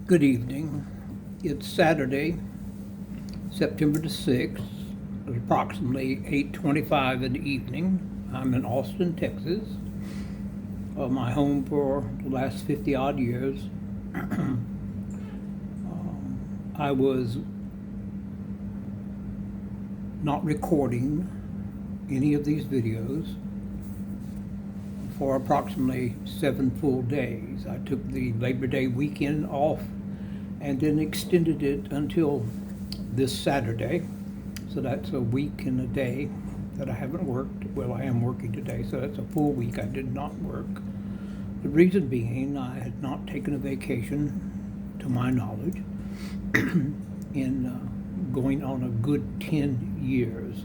Good evening. It's Saturday, September the 6th, at approximately 8:25 in the evening. I'm in Austin, Texas, my home for the last 50 odd years. I was not recording any of these videos for approximately 7 full days. I took the Labor Day weekend off and then extended it until this Saturday. So that's a week and a day that I haven't worked. Well, I am working today, so that's a full week I did not work. The reason being I had not taken a vacation, to my knowledge, in going on a good 10 years.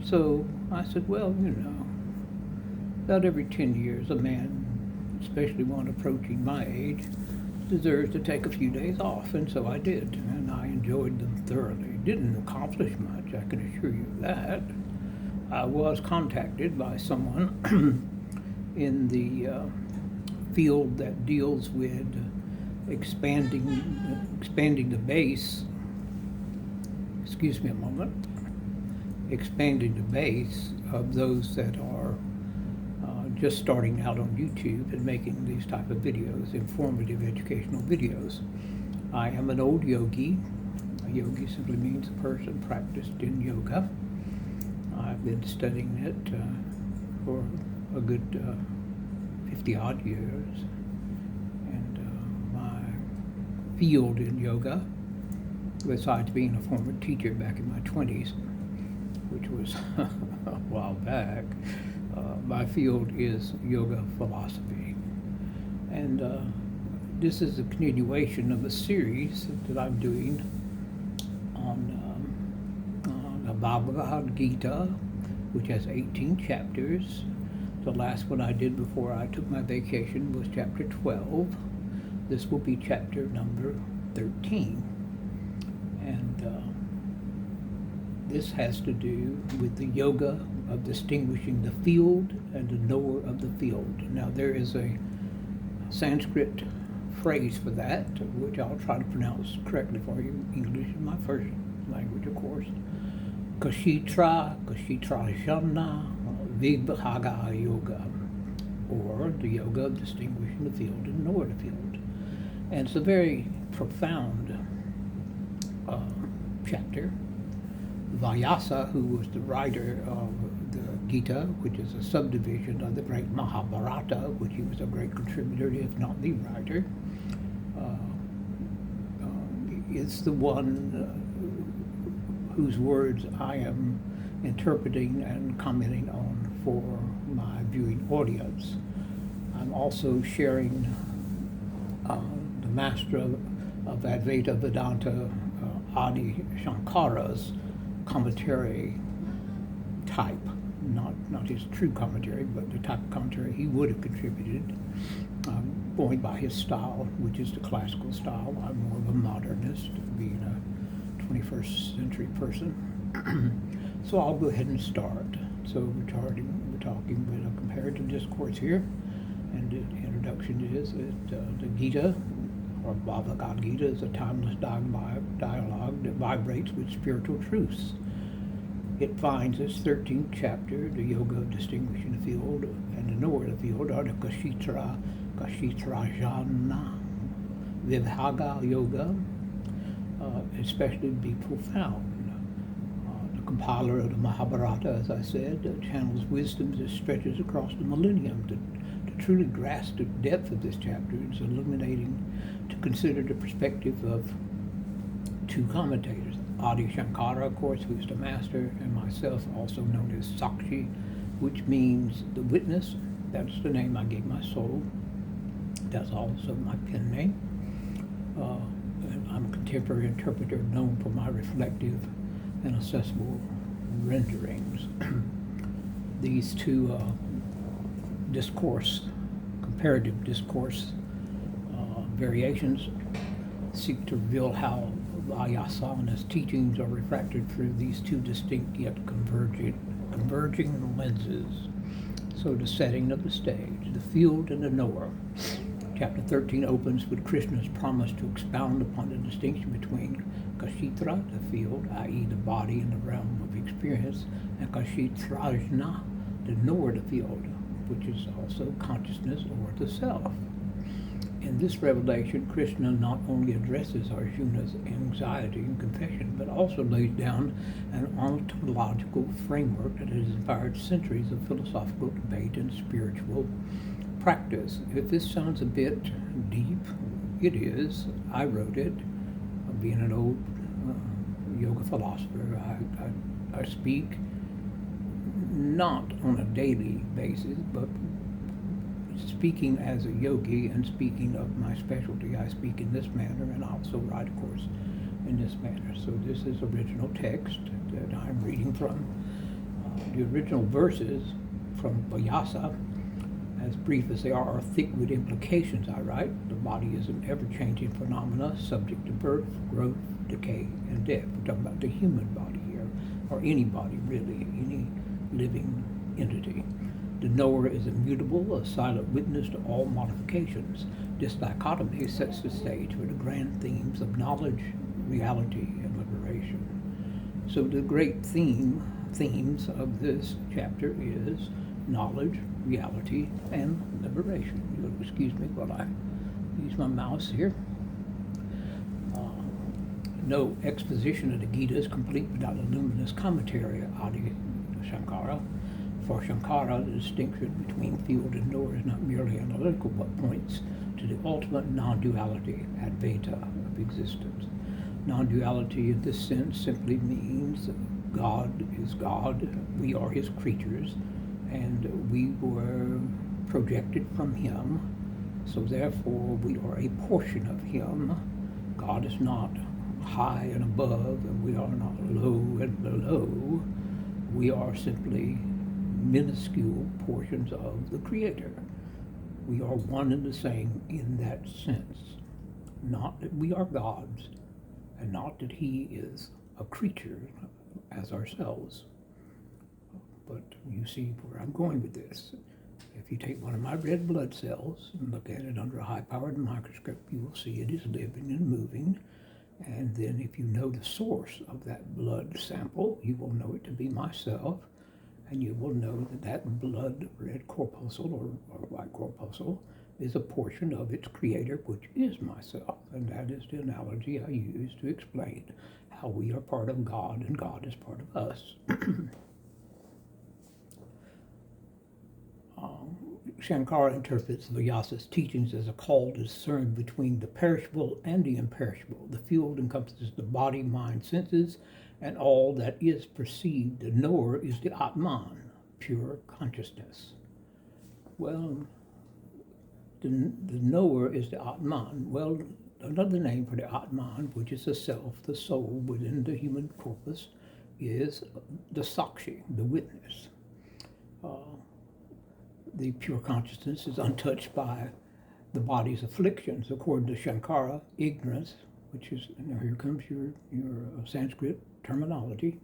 So I said, well, about every 10 years, a man, especially one approaching my age, deserves to take a few days off, and so I did, and I enjoyed them thoroughly. Didn't accomplish much, I can assure you of that. I was contacted by someone in the field that deals with expanding the base. Excuse me a moment. Expanding the base of those that are just starting out on YouTube and making these type of videos, informative educational videos. I am an old yogi. A yogi simply means a person practiced in yoga. I've been studying it for a good 50 odd years. And my field in yoga, besides being a former teacher back in my 20s, which was a while back, my field is yoga philosophy. And this is a continuation of a series that I'm doing on the Bhagavad Gita, which has 18 chapters. The last one I did before I took my vacation was chapter 12. This will be chapter number 13. And this has to do with the yoga of distinguishing the field and the knower of the field. Now there is a Sanskrit phrase for that, which I'll try to pronounce correctly for you. English is my first language, of course. Kshetra-Kshetrajna Vibhaga Yoga, or the yoga of distinguishing the field and knower the field. And it's a very profound chapter. Vyasa, who was the writer of the Gita, which is a subdivision of the great Mahabharata, which he was a great contributor, if not the writer, is the one whose words I am interpreting and commenting on for my viewing audience. I'm also sharing the master of Advaita Vedanta, Adi Shankara's commentary type, not his true commentary, but the type of commentary he would have contributed, going by his style, which is the classical style. I'm more of a modernist, being a 21st century person. So I'll go ahead and start. So we're talking with a comparative discourse here, and the introduction is that the Gita, or Bhagavad Gita, is a timeless dialogue that vibrates with spiritual truths. It finds its 13th chapter, the yoga of distinguishing the field and the knower of the field, or the Kshetra-Kshetrajna Vibhaga Yoga, especially to be profound. The compiler of the Mahabharata, as I said, channels wisdom that stretches across the millennium. To truly grasp the depth of this chapter, it's illuminating to consider the perspective of two commentators, Adi Shankara, of course, who's the master, and myself, also known as Sakshi, which means the witness. That's the name I gave my soul. That's also my pen name. And I'm a contemporary interpreter known for my reflective and accessible renderings. These two comparative discourse variations seek to reveal how Vyasa and his teachings are refracted through these two distinct yet converging lenses. So the setting of the stage, the field and the knower. Chapter 13 opens with Krishna's promise to expound upon the distinction between Kshetra, the field, i.e. the body in the realm of experience, and Kshetra-Kshetrajna, the knower, the field, which is also consciousness or the self. In this revelation, Krishna not only addresses Arjuna's anxiety and confession, but also lays down an ontological framework that has inspired centuries of philosophical debate and spiritual practice. If this sounds a bit deep, it is. I wrote it. Being an old yoga philosopher, I speak not on a daily basis, but speaking as a yogi and speaking of my specialty, I speak in this manner, and I also write, of course, in this manner. So this is original text that I'm reading from. The original verses from Vyasa, as brief as they are thick with implications, I write. The body is an ever-changing phenomena subject to birth, growth, decay, and death. We're talking about the human body here, or any body really, any living entity. The knower is immutable, a silent witness to all modifications. This dichotomy sets the stage for the grand themes of knowledge, reality, and liberation. So the great themes of this chapter is knowledge, reality, and liberation. You'll excuse me while I use my mouse here. No exposition of the Gita is complete without a luminous commentary, Adi Sankara. For Sankara, the distinction between field and knower is not merely analytical, but points to the ultimate non-duality, Advaita, of existence. Non-duality in this sense simply means God is God, we are his creatures, and we were projected from him, so therefore we are a portion of him. God is not high and above, and we are not low and below. We are simply minuscule portions of the Creator. We are one and the same in that sense. Not that we are gods, and not that he is a creature as ourselves. But you see where I'm going with this. If you take one of my red blood cells and look at it under a high-powered microscope, you will see it is living and moving. And then if you know the source of that blood sample, you will know it to be myself. And you will know that that blood red corpuscle or white corpuscle is a portion of its creator, which is myself. And that is the analogy I use to explain how we are part of God and God is part of us. Sankara interprets Vyasa's teachings as a call to discern between the perishable and the imperishable. The field encompasses the body, mind, senses, and all that is perceived. The knower is the Atman, pure consciousness. Well, the knower is the Atman. Well, another name for the Atman, which is the self, the soul within the human corpus, is the Sakshi, the witness. The pure consciousness is untouched by the body's afflictions. According to Sankara, ignorance, which is, now here comes your Sanskrit terminology,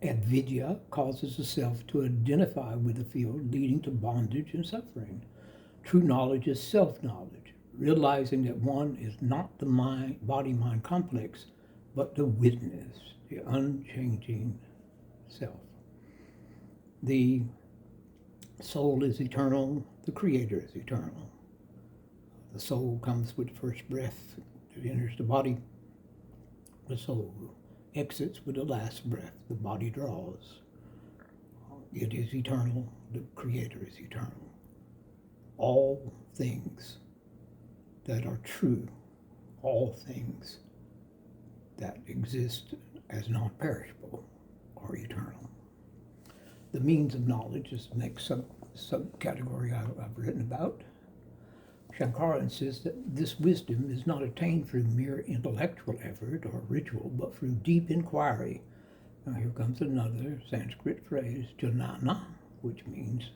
avidya causes the self to identify with the field, leading to bondage and suffering. True knowledge is self-knowledge, realizing that one is not the body-mind complex, but the witness, the unchanging self. The soul is eternal, the Creator is eternal. The soul comes with the first breath that enters the body. The soul exits with the last breath, the body draws. It is eternal, the Creator is eternal. All things that are true, all things that exist as non-perishable are eternal. The means of knowledge is the next subcategory I've written about. Sankara insists that this wisdom is not attained through mere intellectual effort or ritual, but through deep inquiry. Now here comes another Sanskrit phrase, jnana, which means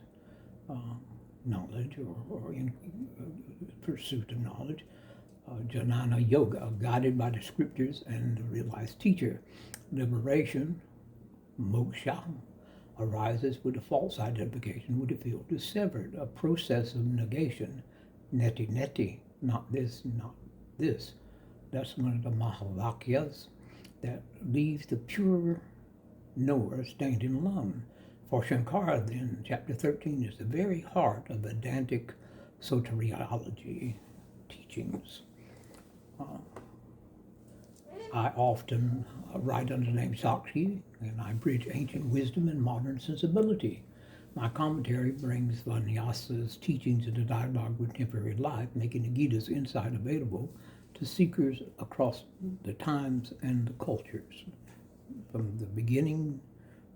knowledge or in pursuit of knowledge. Jnana yoga, guided by the scriptures and the realized teacher. Liberation, moksha, arises with a false identification with the field is severed, a process of negation, neti neti, not this, not this. That's one of the Mahavakyas that leaves the pure knower standing alone. For Sankara, then, chapter 13 is the very heart of Vedantic soteriology teachings. I often write under the name Sakshi, and I bridge ancient wisdom and modern sensibility. My commentary brings Vyasa's teachings into dialogue with contemporary life, making the Gita's insight available to seekers across the times and the cultures. From the beginning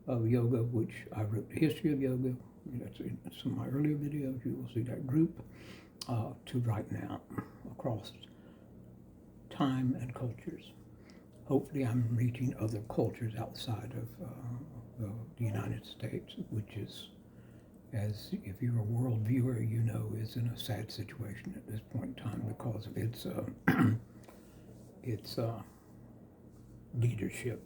of yoga, which I wrote the history of yoga, that's in some of my earlier videos, you will see that group, to right now, across time and cultures. Hopefully I'm reaching other cultures outside of the United States, which is, as if you're a world viewer, you know, is in a sad situation at this point in time because of its leadership.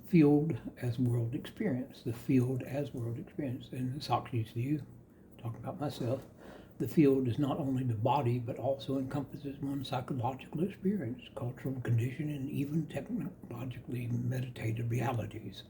Field as world experience, the field as world experience. In Sakshi's view, talking about myself, the field is not only the body, but also encompasses one's psychological experience, cultural condition, and even technologically mediated realities.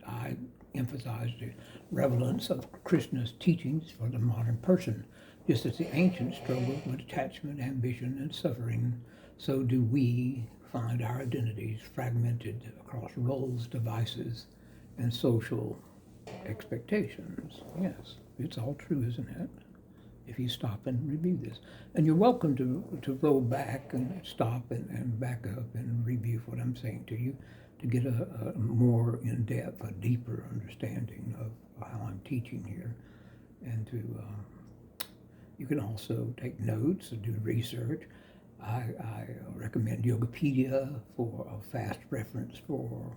I emphasize the relevance of Krishna's teachings for the modern person. Just as the ancients struggled with attachment, ambition, and suffering, so do we find our identities fragmented across roles, devices, and social expectations. Yes, it's all true, isn't it? If you stop and review this. And you're welcome to roll back and stop and back up and review what I'm saying to you to get a more in-depth, a deeper understanding of how I'm teaching here. And you can also take notes and do research. I recommend Yogapedia for a fast reference for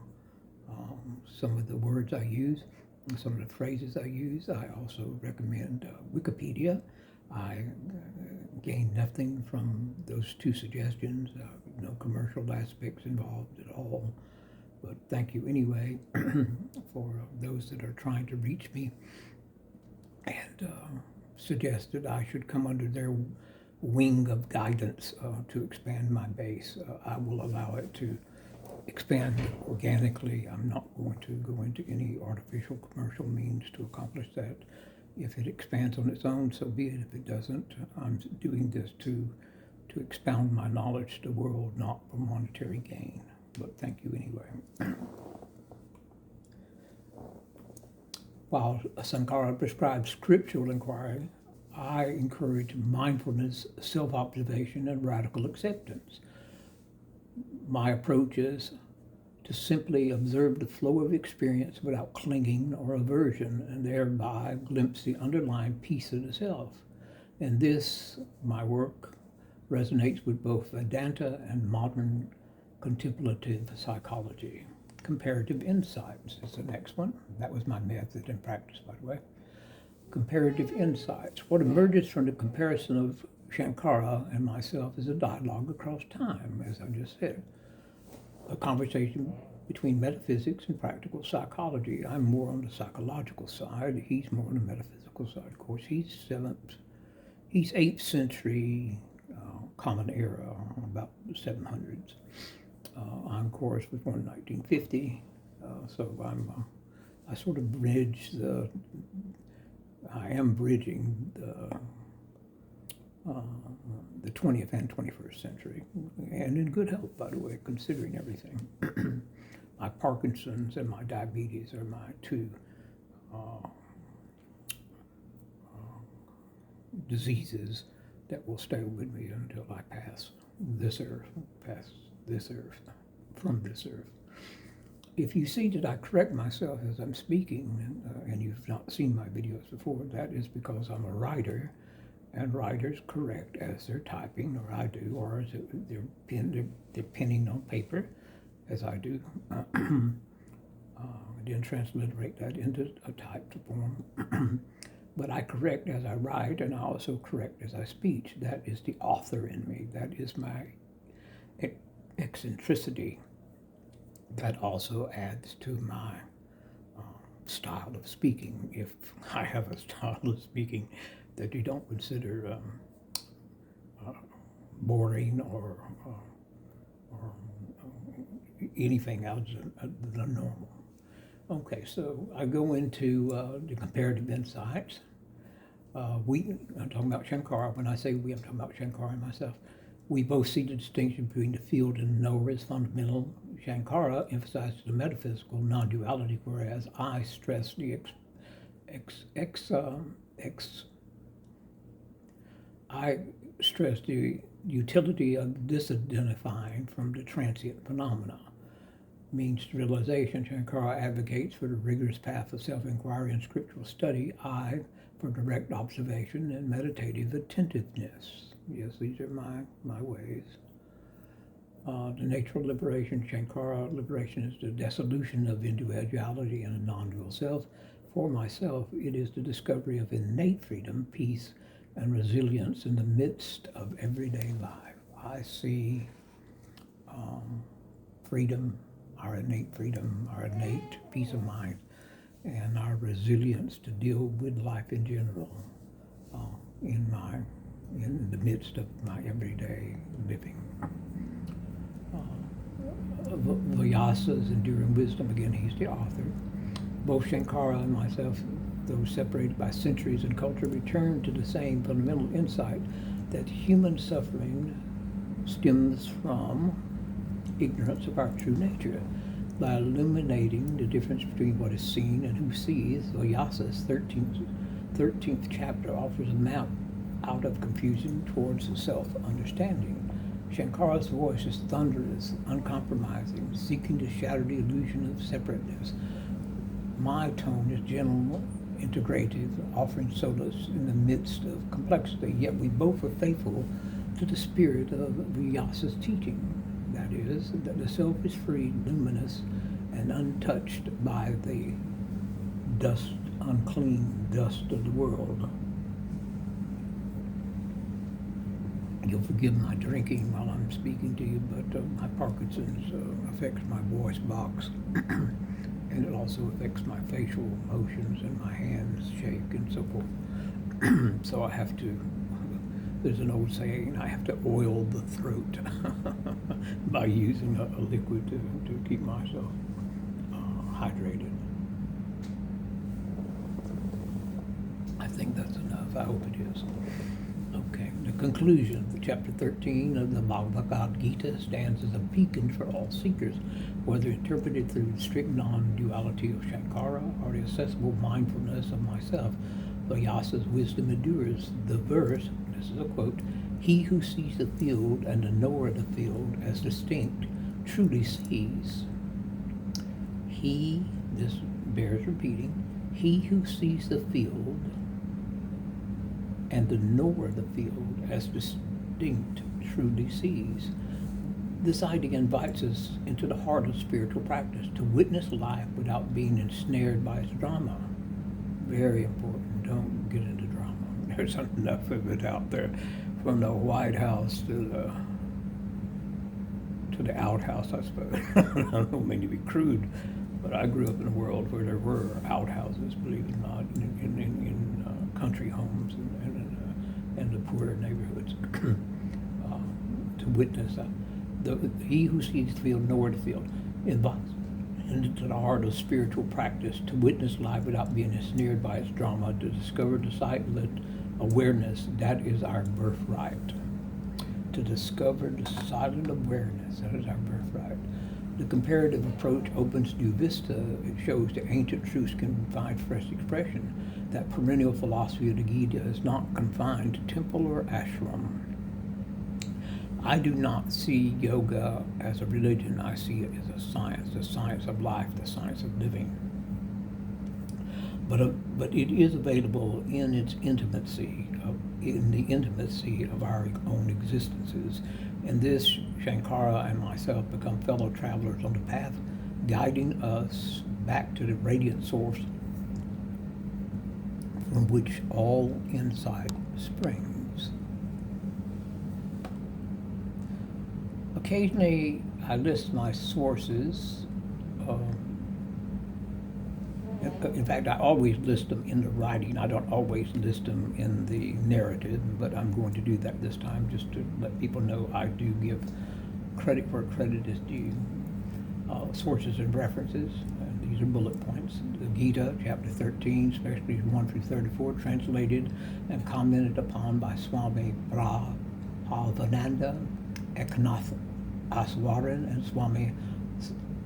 some of the words I use, and some of the phrases I use. I also recommend Wikipedia. I gain nothing from those two suggestions, no commercial aspects involved at all. But thank you anyway for those that are trying to reach me and suggested I should come under their wing of guidance to expand my base. I will allow it to expand organically. I'm not going to go into any artificial commercial means to accomplish that. If it expands on its own, so be it. If it doesn't, I'm doing this to expound my knowledge to the world, not for monetary gain. But thank you anyway. While Sankara prescribes scriptural inquiry, I encourage mindfulness, self-observation, and radical acceptance. My approach is to simply observe the flow of experience without clinging or aversion, and thereby glimpse the underlying peace of the self. And this, my work, resonates with both Vedanta and modern contemplative psychology. Comparative insights is the next one. That was my method and practice, by the way. Comparative insights. What emerges from the comparison of Sankara and myself is a dialogue across time, as I just said. A conversation between metaphysics and practical psychology. I'm more on the psychological side. He's more on the metaphysical side. Of course, he's 8th century Common Era, about the 700s. I, of course, was born in 1950, so I sort of bridge I am bridging the 20th and 21st century, and in good health, by the way, considering everything. My Parkinson's and my diabetes are my two diseases that will stay with me until I pass this earth, from this earth. If you see that I correct myself as I'm speaking, and you've not seen my videos before, that is because I'm a writer, and writers correct as they're typing, or I do, or as they're penning on paper, as I do. Then transliterate that into a typed form. But I correct as I write, and I also correct as I speak. That is the author in me. That is my eccentricity. That also adds to my style of speaking, if I have a style of speaking that you don't consider boring or anything else than normal. Okay, so I go into the comparative insights. I'm talking about Sankara. When I say we, I'm talking about Sankara and myself. We both see the distinction between the field and the knower as fundamental. Sankara emphasizes the metaphysical non-duality, whereas I stress the I stress the utility of disidentifying from the transient phenomena. Means to realization, Sankara advocates for the rigorous path of self-inquiry and scriptural study, I for direct observation and meditative attentiveness. Yes, these are my ways. The nature of liberation, Sankara liberation is the dissolution of individuality and a non-dual self. For myself, it is the discovery of innate freedom, peace, and resilience in the midst of everyday life. I see freedom, our innate peace of mind, and our resilience to deal with life in general in the midst of my everyday living. Vyasa's Enduring Wisdom, again, he's the author. Both Sankara and myself, though separated by centuries and culture, return to the same fundamental insight that human suffering stems from ignorance of our true nature. By illuminating the difference between what is seen and who sees, Vyasa's 13th chapter offers a map out of confusion towards self-understanding. Shankara's voice is thunderous, uncompromising, seeking to shatter the illusion of separateness. My tone is gentle, integrative, offering solace in the midst of complexity, yet we both are faithful to the spirit of Vyasa's teaching. That is, that the self is free, luminous, and untouched by the unclean dust of the world. You'll forgive my drinking while I'm speaking to you, but my Parkinson's affects my voice box, and it also affects my facial motions, and my hands shake and so forth. So I have to, there's an old saying, I have to oil the throat by using a liquid to keep myself hydrated. I think that's enough. I hope it is. Okay, the conclusion of chapter 13 of the Bhagavad Gita stands as a beacon for all seekers, whether interpreted through the strict non-duality of Sankara or the accessible mindfulness of myself. Vyasa's wisdom endures. The verse, this is a quote, "He who sees the field and the knower of the field as distinct truly sees." He, this bears repeating, he who sees the field and the knower of the field as distinct truly sees. This idea invites us into the heart of spiritual practice, to witness life without being ensnared by its drama. Very important. Don't get into drama. There's enough of it out there, from the White House to the outhouse, I suppose. I don't mean to be crude, but I grew up in a world where there were outhouses, believe it or not, in country homes and the poorer neighborhoods. To witness he who sees the field, knower the field, invites into the heart of spiritual practice, to witness life without being ensnared by its drama, to discover the silent awareness that is our birthright. To discover the silent awareness that is our birthright. The comparative approach opens new vista. It shows that ancient truths can find fresh expression. That perennial philosophy of the Gita is not confined to temple or ashram. I do not see yoga as a religion. I see it as a science of life, the science of living. But it is available in its intimacy, in the intimacy of our own existences. In this, Sankara and myself become fellow travelers on the path, guiding us back to the radiant source from which all insight springs. Occasionally, I list my sources In fact, I always list them in the writing. I don't always list them in the narrative, but I'm going to do that this time just to let people know I do give credit where credit is due. Sources and references, and these are bullet points. The Gita, chapter 13, especially 1 through 34, translated and commented upon by Swami Prabhavananda, Eknath Aswaran, and Swami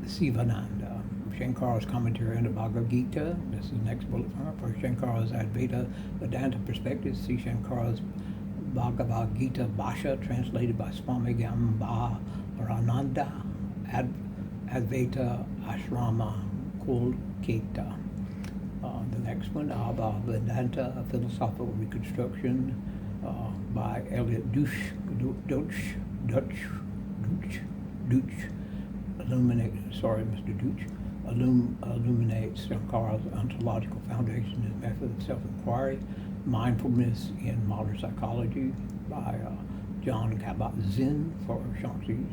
Sivananda. Shankara's commentary on the Bhagavad Gita, this is the next bullet point. For Shankara's Advaita Vedanta perspective, see Shankara's Bhagavad Gita Bhasha, translated by Swami Gambarananda, Advaita Ashrama Kolkata. The next one, Abha Vedanta, a philosophical reconstruction by Elliot Deutsch, illuminates Sankara's ontological foundation and method of self-inquiry, mindfulness in modern psychology by John Kabat-Zinn for Sakshi.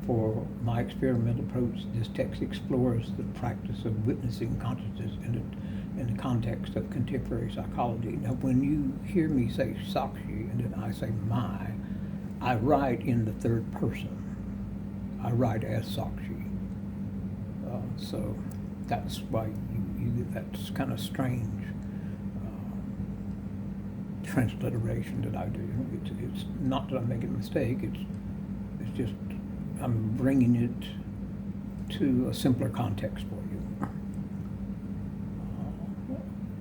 For my experimental approach, this text explores the practice of witnessing consciousness in the context of contemporary psychology. Now, when you hear me say Sakshi and then I say my, I write in the third person. I write as Sakshi. So that's why that's kind of strange transliteration that I do. It's not that I'm making a mistake. It's just I'm bringing it to a simpler context for you.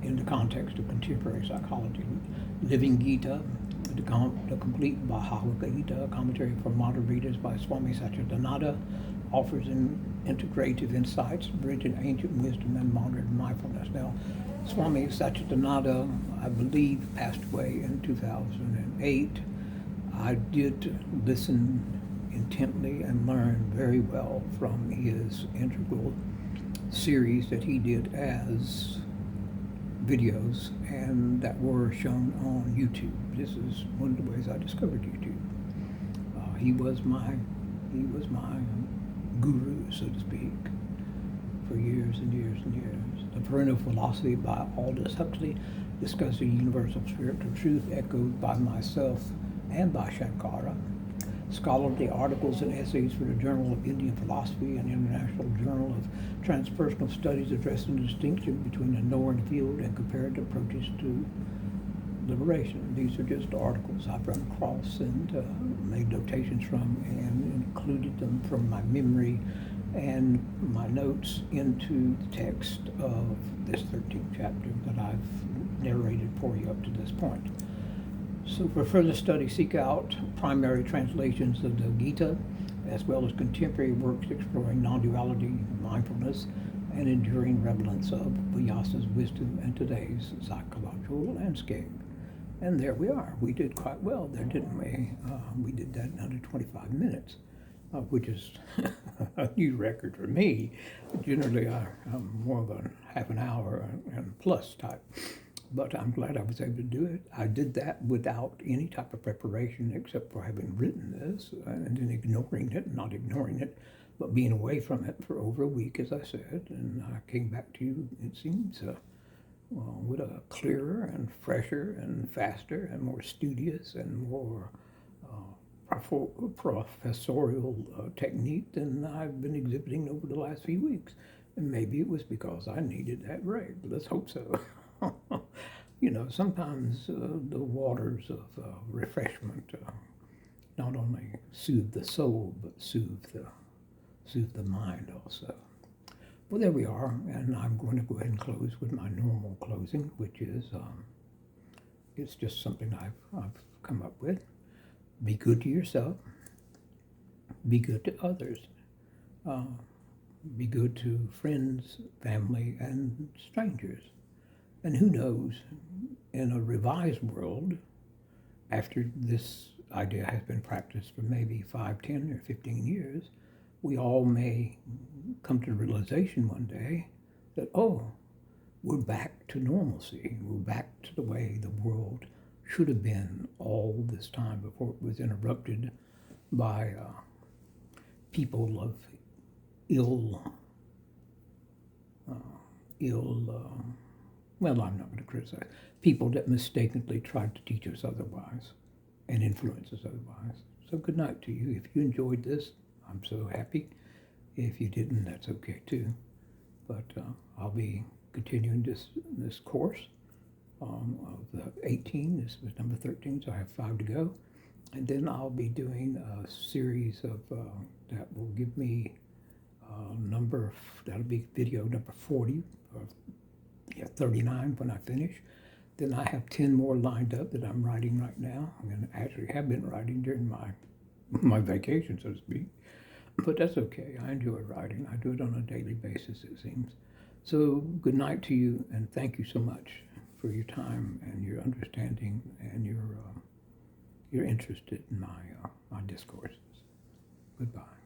In the context of contemporary psychology, Living Gita, the complete Bhagavad Gita commentary for modern readers by Swami Satchidananda, offers integrative insights, bridging ancient wisdom and modern mindfulness. Now, Swami Satchidananda, I believe, passed away in 2008. I did listen intently and learn very well from his integral series that he did as videos and that were shown on YouTube. This is one of the ways I discovered YouTube. He was my guru, so to speak, for years and years and years. The Perennial Philosophy by Aldous Huxley, discussing universal spiritual truth, echoed by myself and by Sankara. Scholarly articles and essays for the Journal of Indian Philosophy and International Journal of Transpersonal Studies addressing the distinction between the knower and field and comparative approaches to liberation. These are just articles I've run across and made notations from and included them from my memory and my notes into the text of this 13th chapter that I've narrated for you up to this point. So for further study, seek out primary translations of the Gita, as well as contemporary works exploring non-duality, mindfulness, and enduring relevance of Vyasa's wisdom in today's psychological landscape. And there we are. We did quite well there, didn't we? We did that in under 25 minutes, which is a new record for me. Generally, I'm more of a half an hour and plus type. But I'm glad I was able to do it. I did that without any type of preparation except for having written this and then not ignoring it, but being away from it for over a week, as I said. And I came back to you, it seems, with a clearer and fresher and faster and more studious and more professorial technique than I've been exhibiting over the last few weeks. And maybe it was because I needed that break. Let's hope so. You know, sometimes the waters of refreshment not only soothe the soul, but soothe the mind also. Well, there we are, and I'm going to go ahead and close with my normal closing, which is it's just something I've come up with. Be good to yourself. Be good to others. Be good to friends, family, and strangers. And who knows, in a revised world, after this idea has been practiced for maybe 5, 10, or 15 years, we all may come to the realization one day that, we're back to normalcy. We're back to the way the world should have been all this time before it was interrupted by people of ill well, I'm not going to criticize people that mistakenly tried to teach us otherwise and influence us otherwise. So good night to you. If you enjoyed this, I'm so happy. If you didn't, that's okay too. But I'll be continuing this course of the 18. This was number 13, so I have 5 to go. And then I'll be doing a series of that will give me that'll be video number 40, or 39 when I finish. Then I have 10 more lined up that I'm writing right now. I'm going to actually have been writing during my vacation, so to speak. But that's okay. I enjoy writing. I do it on a daily basis, it seems. So good night to you, and thank you so much for your time and your understanding and your interest in my discourses. Goodbye.